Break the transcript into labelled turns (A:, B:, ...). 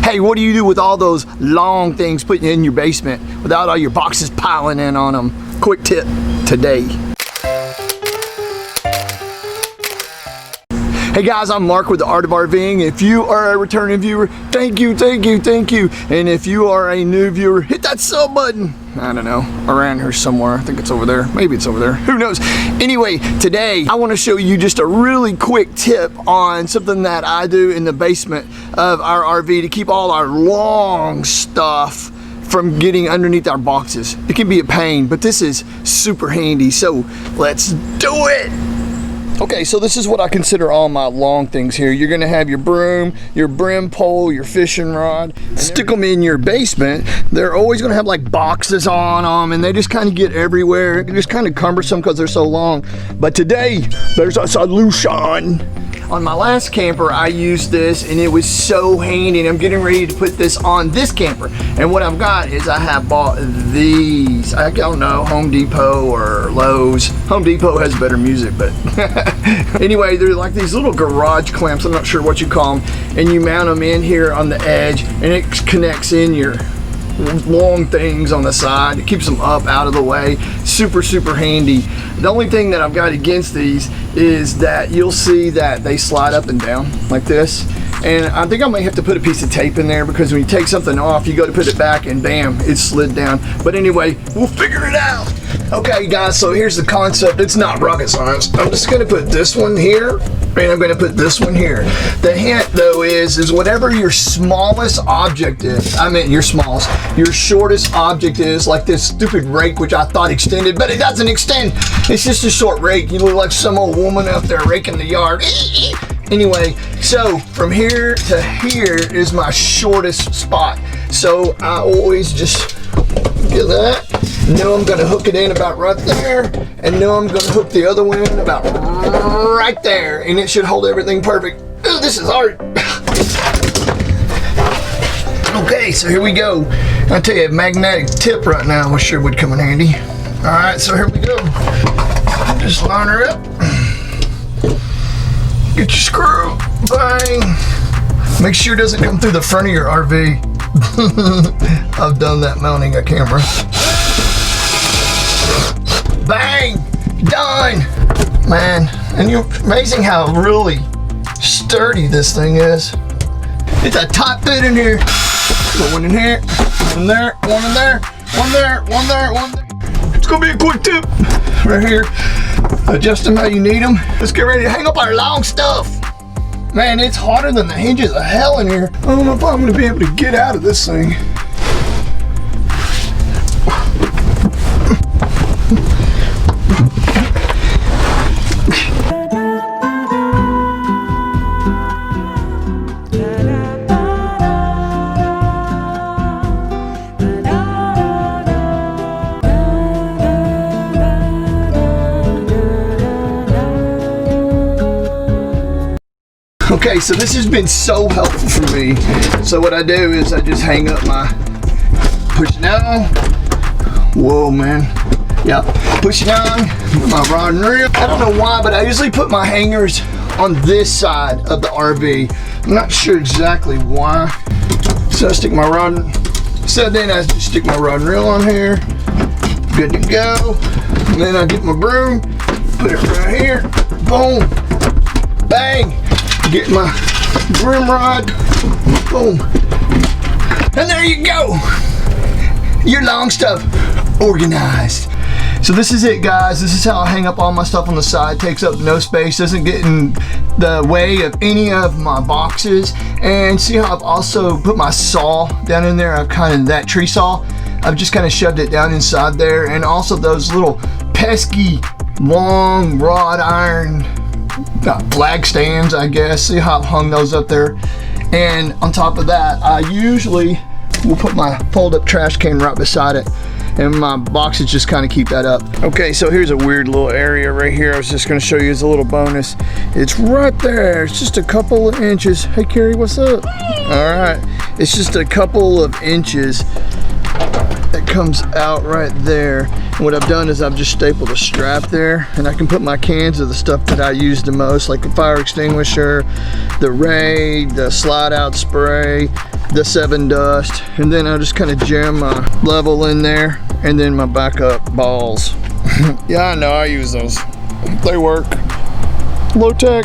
A: Hey, what do you do with all those long things putting in your basement without all your boxes piling in on them? Quick tip today. Hey guys, I'm Mark with the Art of Rving. If you are a returning viewer, thank you, thank you, thank you. And if you are a new viewer, hit that sub button. I don't know, around here somewhere. I think it's over there. Maybe it's over there. Who knows? Anyway, today I want to show you just a really quick tip on something that I do in the basement of our RV to keep all our long stuff from getting underneath our boxes. It can be a pain, but this is super handy. So let's do it. Okay, so this is what I consider all my long things here. You're gonna have your broom, your brim pole, your fishing rod. Stick them in your basement. They're always gonna have like boxes on them and they just kind of get everywhere. They're just kind of cumbersome because they're so long. But today, there's a solution. On my last camper, I used this and it was so handy, and I'm getting ready to put this on this camper. And what I've got is I have bought these, I don't know, Home Depot or Lowe's. Home Depot has better music, but anyway, they're like these little garage clamps, I'm not sure what you call them, and you mount them in here on the edge and it connects in your long things on the side. It keeps them up out of the way. Super, super handy. The only thing that I've got against these is that you'll see that they slide up and down like this. And I think I might have to put a piece of tape in there because when you take something off, you go to put it back and bam, it's slid down. But anyway, we'll figure it out. Okay guys, so here's the concept. It's not rocket science. I'm just gonna put this one here and I'm gonna put this one here. The hint though is whatever your smallest object is, I meant your smallest, your shortest object is, like this stupid rake which I thought extended, but it doesn't extend. It's just a short rake. You look like some old woman out there raking the yard. Anyway, so from here to here is my shortest spot. So I always just get that. Know I'm gonna hook it in about right there, and know I'm gonna hook the other one in about right there, and it should hold everything perfect. Ooh, this is hard. Okay, so here we go. I'll tell you a magnetic tip right now, I'm sure would come in handy. All right, so here we go. Just line her up. Get your screw, bang. Make sure it doesn't come through the front of your RV. I've done that mounting a camera. Bang, done. Man, and you're amazing how really sturdy this thing is. It's a tight fit in here. Put one in here, one there, one in there, one there, one there, one there. It's gonna be a quick tip right here. Adjust them how you need them. Let's get ready to hang up our long stuff. Man, it's hotter than the hinges of hell in here. I don't know if I'm gonna be able to get out of this thing. Okay, so this has been so helpful for me. So what I do is I just hang up my, push it down. Whoa, man. Yep, push it down, my rod and reel. I don't know why, but I usually put my hangers on this side of the RV. I'm not sure exactly why. So I stick my rod, so then I just stick my rod and reel on here. Good to go. And then I get my broom, put it right here, boom, bang. Get my broom rod, boom, and there you go. Your long stuff organized. So this is it, guys. This is how I hang up all my stuff on the side. Takes up no space, doesn't get in the way of any of my boxes. And see how I've also put my saw down in there. I've kind of, that tree saw, I've just kind of shoved it down inside there. And also those little pesky long wrought iron flag stands, I guess. See how I've hung those up there. And on top of that, I usually will put my fold up trash can right beside it, and my boxes just kind of keep that up. Okay, so here's a weird little area right here. I was just going to show you as a little bonus. It's right there. It's just a couple of inches. Hey Carrie, what's up? All right, it's just a couple of inches that comes out right there. And what I've done is I've just stapled a strap there, and I can put my cans of the stuff that I use the most, like the fire extinguisher, the Ray, the slide out spray, the 7 dust, and then I just kind of jam my level in there, and then my backup balls. Yeah, I know, I use those. They work. Low tech.